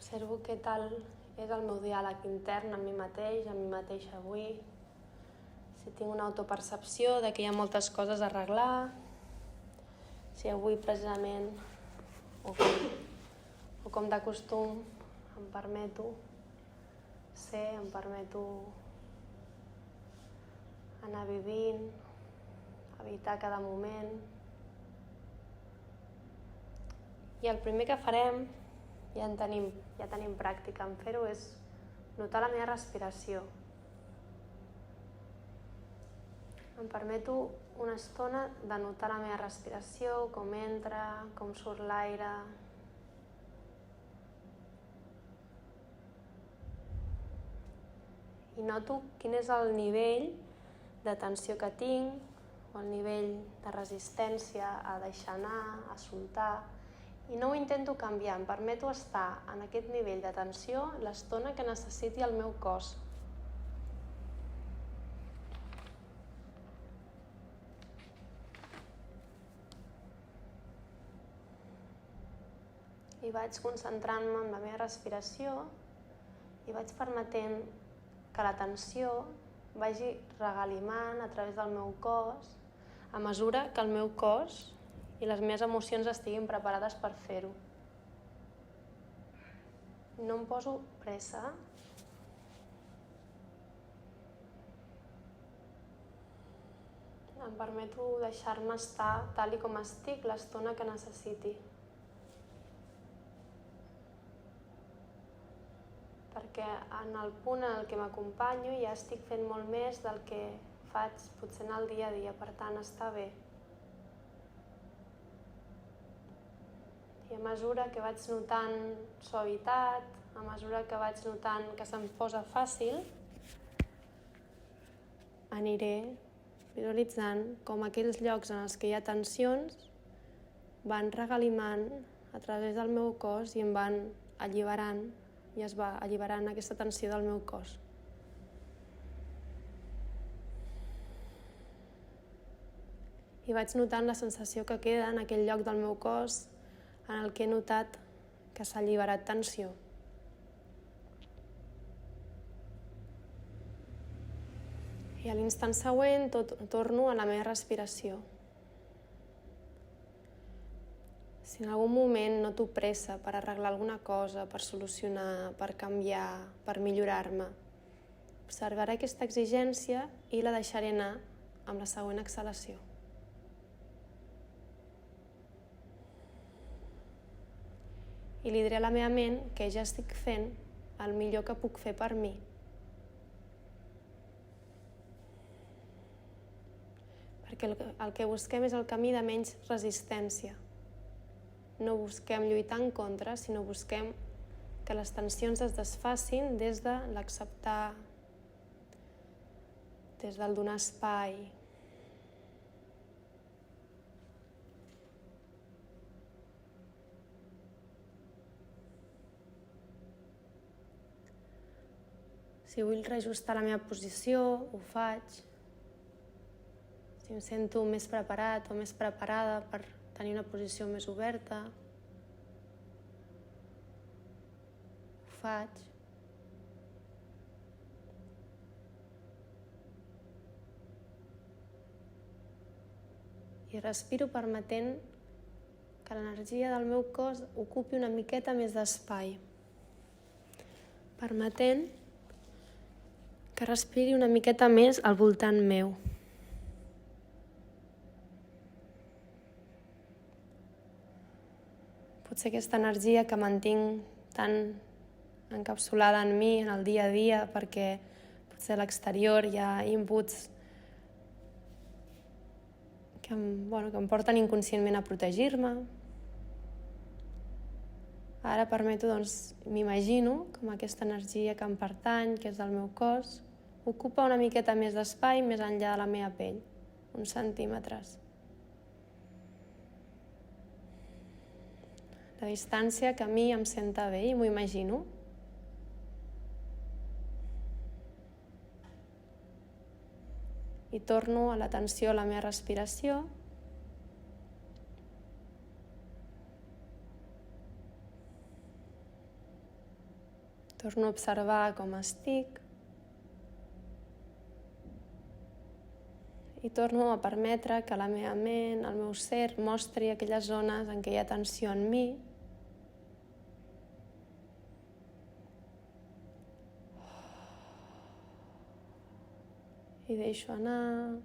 Observo què tal és el meu diàleg intern amb mi mateix avui. Si tinc una autopercepció de que hi ha moltes coses a arreglar, si avui precisament, o com de costum, em permeto anar vivint, evitar cada moment. I el primer que farem, ja tenim pràctica en fer-ho, és notar la meva respiració. Em permeto una estona de notar la meva respiració, com entra, com surt l'aire. I noto quin és el nivell de tensió que tinc, o el nivell de resistència a deixar anar, a soltar. I no ho intento canviar, em permeto estar en aquest nivell de tensió l'estona que necessiti el meu cos. I vaig concentrant-me en la meva respiració i vaig permetent que la tensió vagi regalimant a través del meu cos a mesura que el meu cos i les meves emocions estiguin preparades per fer-ho. No em poso pressa. Em permeto deixar-me estar tal i com estic l'estona que necessiti. Perquè en el punt en el que m'acompanyo ja estic fent molt més del que faig potser en el dia a dia, per tant està bé. I a mesura que vaig notant suavitat, a mesura que vaig notant que se'm posa fàcil, aniré visualitzant com aquells llocs en els que hi ha tensions van regalimant a través del meu cos i em van alliberant, i es va alliberant aquesta tensió del meu cos. I vaig notant la sensació que queda en aquell lloc del meu cos en el que he notat que s'ha alliberat tensió. I a l'instant següent torno a la meva respiració. Si en algun moment noto pressa per arreglar alguna cosa, per solucionar, per canviar, per millorar-me, observaré aquesta exigència i la deixaré anar amb la següent exhalació. I li diré a la meva ment que ja estic fent el millor que puc fer per mi. Perquè el que busquem és el camí de menys resistència. No busquem lluitar en contra, sinó busquem que les tensions es desfacin des de l'acceptar, des del donar espai. Si vull reajustar la meva posició, ho faig. Si em sento més preparat o més preparada per tenir una posició més oberta, ho faig. I respiro permetent que l'energia del meu cos ocupi una miqueta més d'espai. Permetent que respiri una miqueta més al voltant meu. Potser aquesta energia que mantinc tan encapsulada en mi en el dia a dia, perquè potser a l'exterior hi ha inputs que em porten inconscientment a protegir-me. Ara permeto, m'imagino com aquesta energia que em pertany, que és del meu cos, ocupa una miqueta més d'espai més enllà de la meva pell, uns centímetres. La distància que a mi em senta bé i m'ho imagino. I torno a l'atenció a la meva respiració. Torno a observar com estic i torno a permetre que la meva ment, el meu ser, mostri aquelles zones en què hi ha tensió en mi. I deixo anar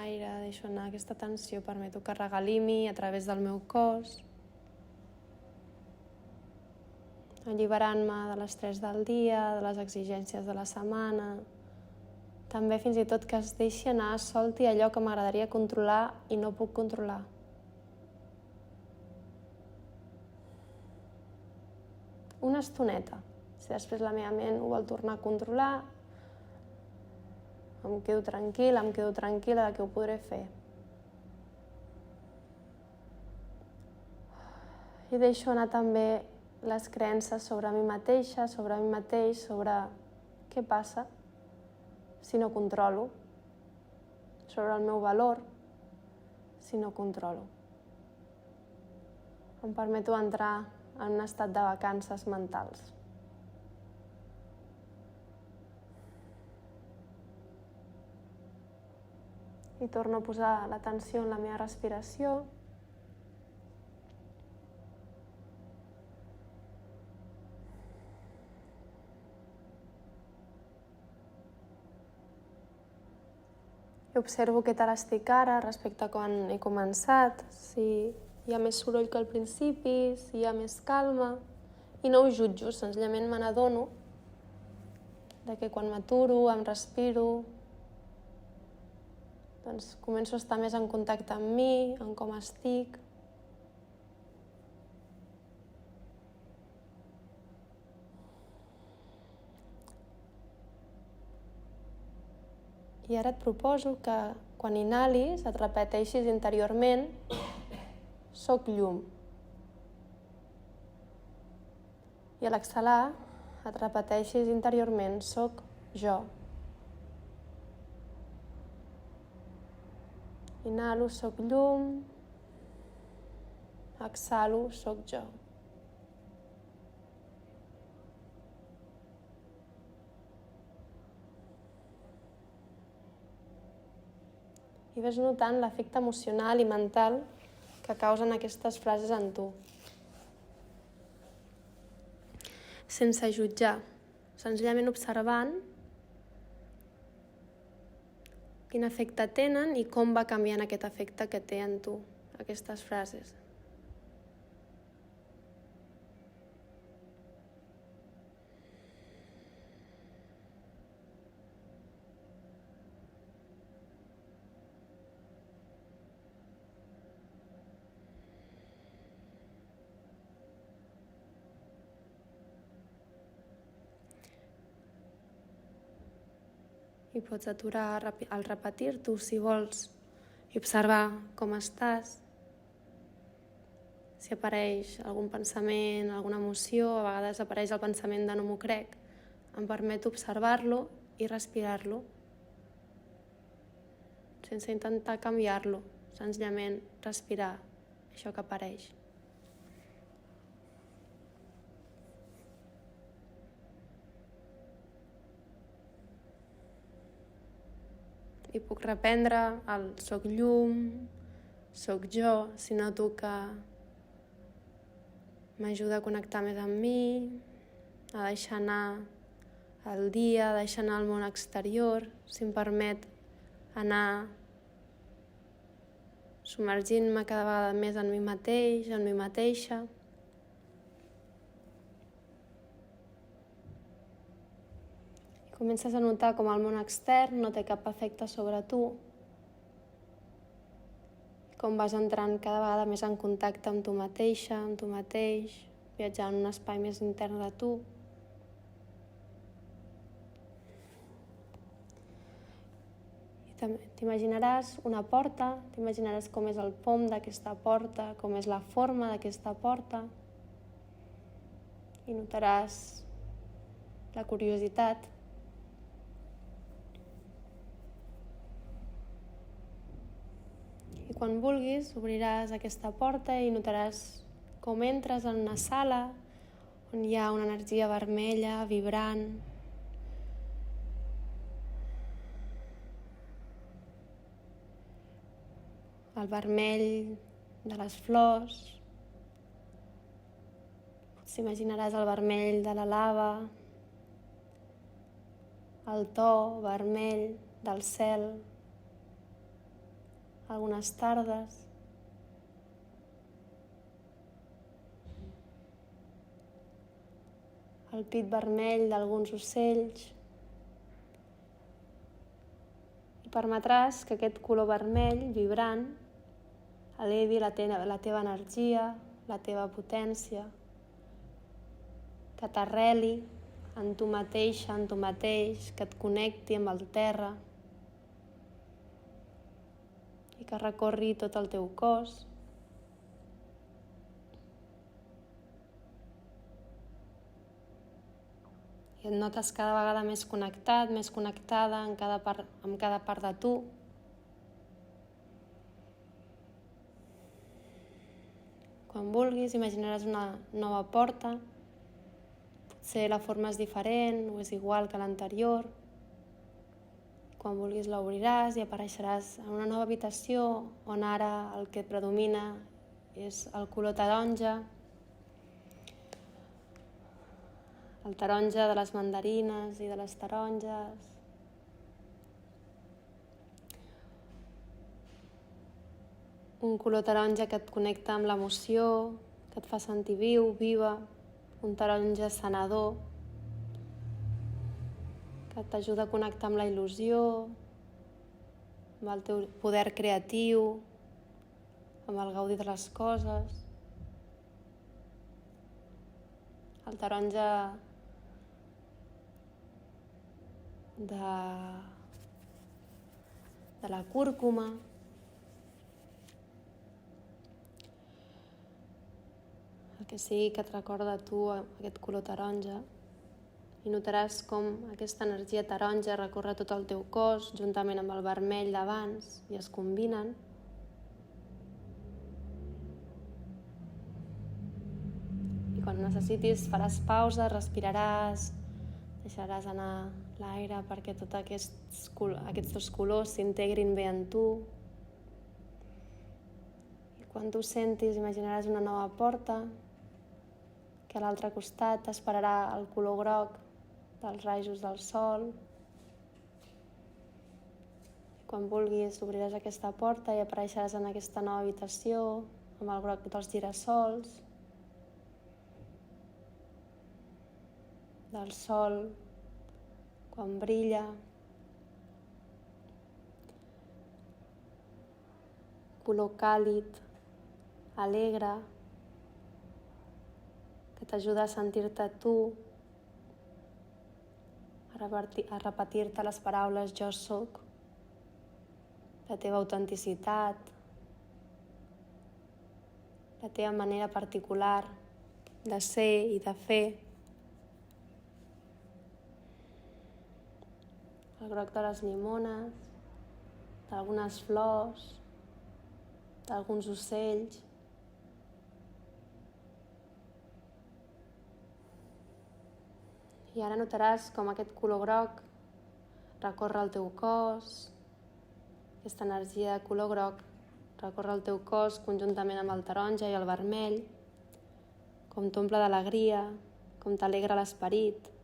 aire, deixo anar aquesta tensió, permeto que regalimi a través del meu cos, alliberant-me de l'estrès del dia, de les exigències de la setmana. També fins i tot que es deixi anar, solti allò que m'agradaria controlar i no puc controlar. Una estoneta. Si després la meva ment ho vol tornar a controlar, em quedo tranquil·la de que ho podré fer. I deixo anar també les creences sobre mi mateixa, sobre mi mateix, sobre què passa si no controlo, sobre el meu valor si no controlo. Em permeto entrar en un estat de vacances mentals. I torno a posar l'atenció en la meva respiració. I observo què tal estic ara respecte a quan he començat, si hi ha més soroll que al principi, si hi ha més calma. I no ho jutjo, senzillament me n'adono que quan m'aturo, em respiro, doncs començo a estar més en contacte amb mi, en com estic. I ara et proposo que quan inhalis et repeteixis interiorment «soc llum». I a l'exhalar et repeteixis interiorment «soc jo». Inhalo, soc llum. Exhalo, soc jo. I ves notant l'efecte emocional i mental que causen aquestes frases en tu. Sense jutjar, senzillament observant quin efecte tenen i com va canviant aquest efecte que té en tu, aquestes frases. I pots aturar al repetir-t'ho si vols i observar com estàs. Si apareix algun pensament, alguna emoció, a vegades apareix el pensament de no m'ho crec, em permeto observar-lo i respirar-lo sense intentar canviar-lo, senzillament respirar això que apareix. I puc reprendre el soc llum, soc jo, si noto que m'ajuda a connectar més amb mi, a deixar anar el dia, a deixar anar el món exterior, si em permet anar submergint-me cada vegada més en mi mateix, en mi mateixa. Comences a notar com el món extern no té cap efecte sobre tu, com vas entrant cada vegada més en contacte amb tu mateixa, amb tu mateix, viatjant en un espai més intern de tu. I t'imaginaràs una porta, t'imaginaràs com és el pom d'aquesta porta, com és la forma d'aquesta porta, i notaràs la curiositat. I quan vulguis obriràs aquesta porta i notaràs com entres en una sala on hi ha una energia vermella, vibrant. El vermell de les flors. Potser imaginaràs el vermell de la lava, el to vermell del cel, algunes tardes. El pit vermell d'alguns ocells. I permetràs que aquest color vermell, vibrant, elevi la teva energia, la teva potència, que t'arreli en tu mateixa, en tu mateix, que et connecti amb el terra i que recorri tot el teu cos. I et notes cada vegada més connectat, més connectada amb cada part de tu. Quan vulguis, imaginaràs una nova porta. Potser la forma és diferent o és igual que l'anterior. Quan vulguis l'obriràs i apareixeràs en una nova habitació on ara el que predomina és el color taronja. El taronja de les mandarines i de les taronges. Un color taronja que et connecta amb l'emoció, que et fa sentir viu, viva. Un taronja sanador, que t'ajuda a connectar amb la il·lusió, amb el teu poder creatiu, amb el gaudir de les coses. El taronja de la cúrcuma. El que sigui que et recorda a tu aquest color taronja. I notaràs com aquesta energia taronja recorre tot el teu cos juntament amb el vermell d'abans i es combinen. I quan necessitis faràs pausa, respiraràs, deixaràs anar l'aire perquè tots aquests dos colors s'integrin bé en tu. I quan tu sentis, imaginaràs una nova porta, que a l'altre costat t'esperarà el color groc dels rajos del sol. I quan vulguis, obriràs aquesta porta i apareixeràs en aquesta nova habitació amb el groc dels girassols, del sol quan brilla, color càlid, alegre, que t'ajuda a sentir-te tu, a repetir-te les paraules jo soc, la teva autenticitat, la teva manera particular de ser i de fer. El groc de les llimones, d'algunes flors, d'alguns ocells. I ara notaràs com aquest color groc recorre el teu cos, aquesta energia de color groc recorre el teu cos conjuntament amb el taronja i el vermell, com t'omple d'alegria, com t'alegra l'esperit.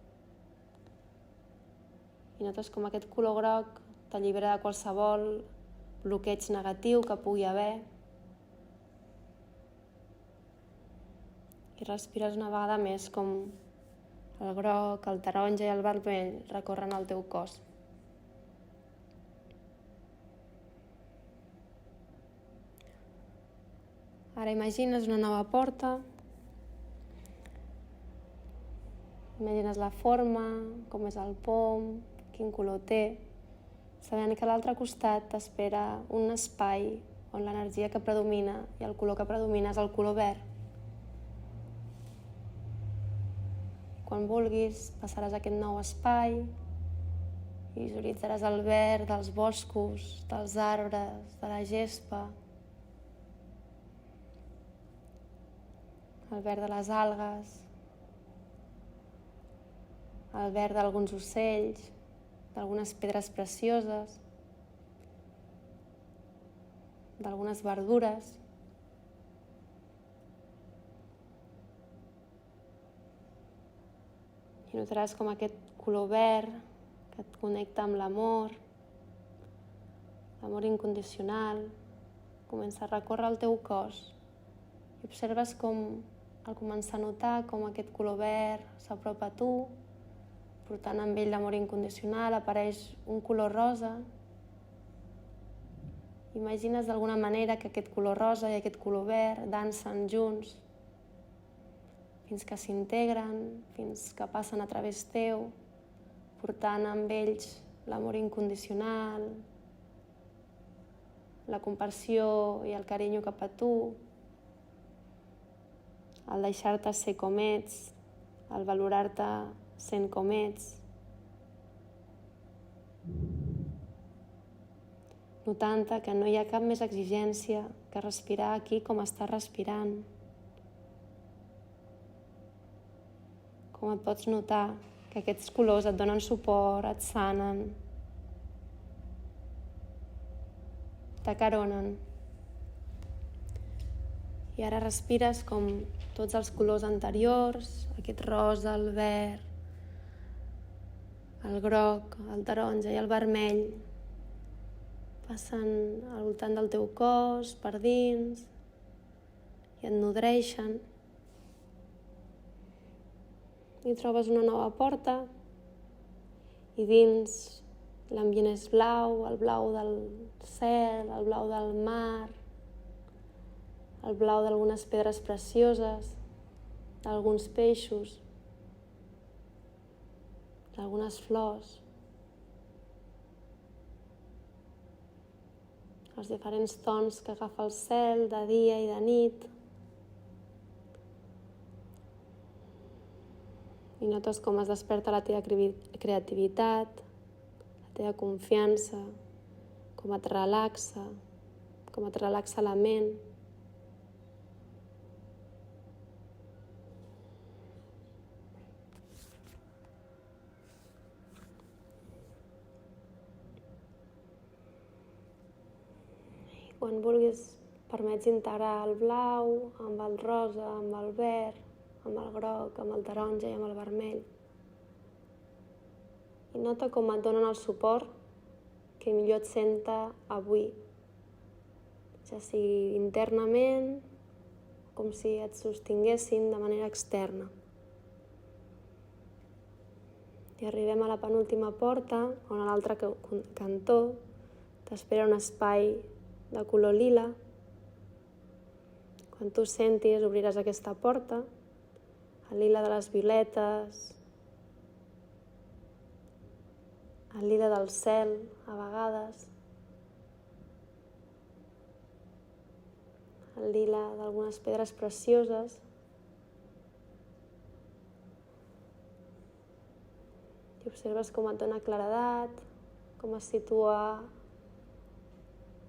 I notes com aquest color groc t'allibera de qualsevol bloqueig negatiu que pugui haver. I respires una vegada més com el groc, el taronja i el vermell recorren el teu cos. Ara imagines una nova porta. Imagines la forma, com és el pom, quin color té, sabent que a l'altre costat t'espera un espai on l'energia que predomina i el color que predomina és el color verd. Quan vulguis, passaràs a aquest nou espai i visualitzaràs el verd dels boscos, dels arbres, de la gespa, el verd de les algues, el verd d'alguns ocells, d'algunes pedres precioses, d'algunes verdures. I notaràs com aquest color verd que et connecta amb l'amor incondicional, comença a recórrer el teu cos i observes com, al començar a notar com aquest color verd s'apropa a tu, portant amb ell l'amor incondicional, apareix un color rosa. Imagines d'alguna manera que aquest color rosa i aquest color verd dansen junts fins que s'integren, fins que passen a través teu, portant amb ells l'amor incondicional, la compassió i el carinyo cap a tu, el deixar-te ser com ets, el valorar-te sent com ets, notant-te que no hi ha cap més exigència que respirar aquí com estàs respirant. Com et pots notar que aquests colors et donen suport, et sanen, t'acaronen. I ara respires com tots els colors anteriors, aquest rosa, el verd, el groc, el taronja i el vermell, passen al voltant del teu cos, per dins, i et nodreixen. I trobes una nova porta, i dins l'ambient és blau, el blau del cel, el blau del mar, el blau d'algunes pedres precioses, d'alguns peixos, d'algunes flors. Els diferents tons que agafa el cel de dia i de nit. I notes com es desperta la teva creativitat, la teva confiança, com et relaxa la ment. I quan vulguis permets integrar el blau amb el rosa, amb el verd, amb el groc, amb el taronja i amb el vermell. I nota com et donen el suport que millor et senta avui, ja sigui internament, com si et sostinguessin de manera externa. I arribem a la penúltima porta, on a l'altre cantó t'espera un espai de color lila. Quan tu sentis, obriràs aquesta porta, el lila de les violetes, el lila del cel, a vegades, el lila d'algunes pedres precioses. I observes com et dona claredat, com es situa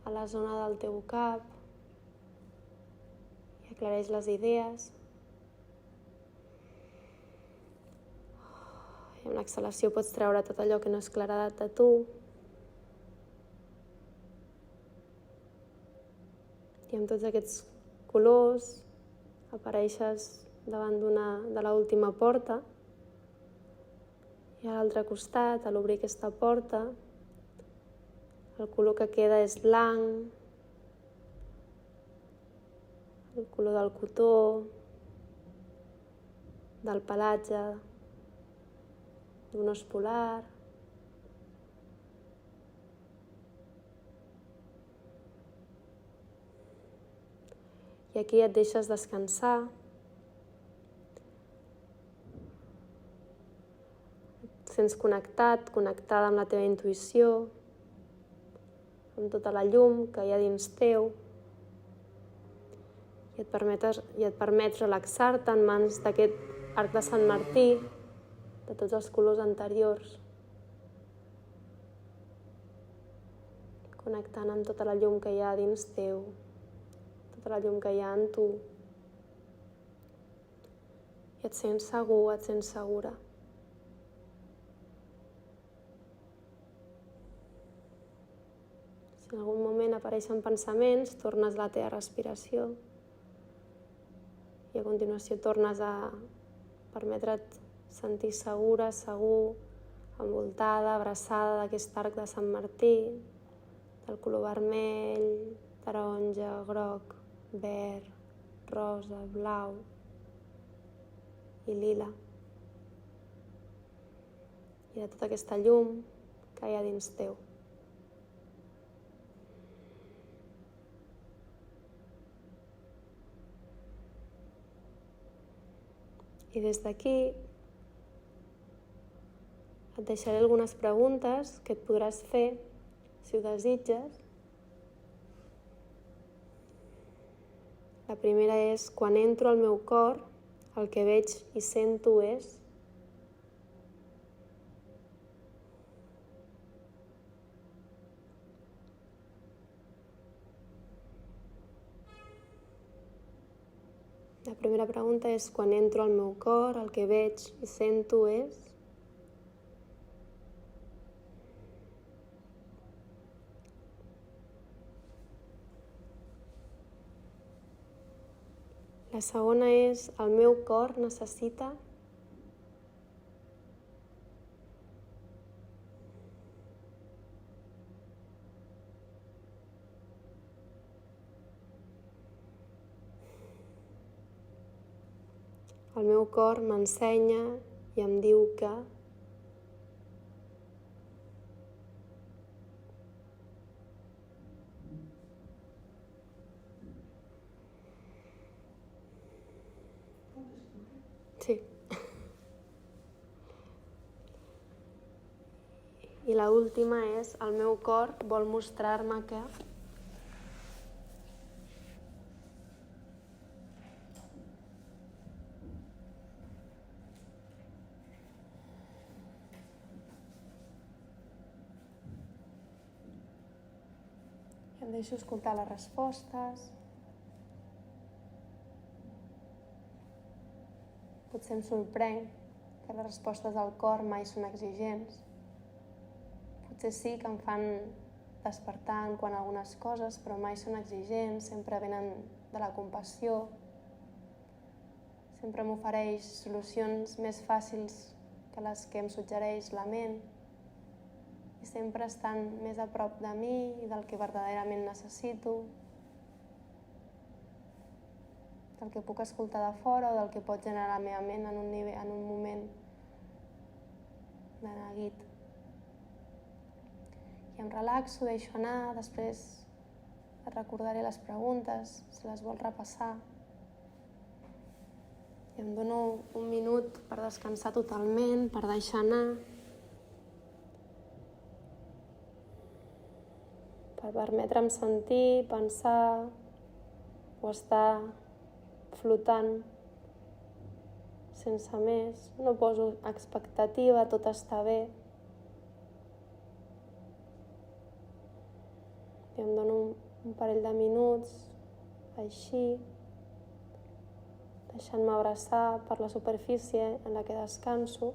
a la zona del teu cap i aclareix les idees. I amb l'exhalació pots treure tot allò que no és claredat de tu. I amb tots aquests colors apareixes davant de l'última porta. I a l'altre costat, a l'obrir aquesta porta, el color que queda és blanc, el color del cotó, del pelatge, d'un os polar. I aquí et deixes descansar. Et sents connectada amb la teva intuïció, amb tota la llum que hi ha dins teu. I et permets relaxar-te en mans d'aquest arc de Sant Martí, de tots els colors anteriors, connectant amb tota la llum que hi ha dins teu, tota la llum que hi ha en tu. I et sents segur, et sents segura. apareixen pensaments, tornes a la teva respiració i a continuació tornes a permetre't sentir segura, segur, envoltada, abraçada d'aquest arc de Sant Martí, del color vermell, taronja, groc, verd, rosa, blau i lila. I de tota aquesta llum que hi ha dins teu. I des d'aquí et deixaré algunes preguntes que et podràs fer, si ho desitges. La primera és, quan entro al meu cor, el que veig i sento és... La primera pregunta és, quan entro al meu cor, el que veig i sento és... La segona és, el meu cor necessita... El meu cor m'ensenya i em diu que... Sí. I l'última és, el meu cor vol mostrar-me que... Em deixo escoltar les respostes. Potser em sorprenc que les respostes del cor mai són exigents. Potser sí que em fan despertar quant a algunes coses, però mai són exigents, sempre venen de la compassió. Sempre m'ofereix solucions més fàcils que les que em suggereix la ment. I sempre estan més a prop de mi i del que verdaderament necessito, del que puc escoltar de fora o del que pot generar la meva ment en un moment de neguit. I em relaxo, deixo anar, després et recordaré les preguntes, si les vols repassar. I em dono un minut per descansar totalment, per deixar anar, per permetre'm sentir, pensar o estar flotant sense més. No poso expectativa, tot està bé. I em dono un parell de minuts així, deixant-me abraçar per la superfície en la que descanso.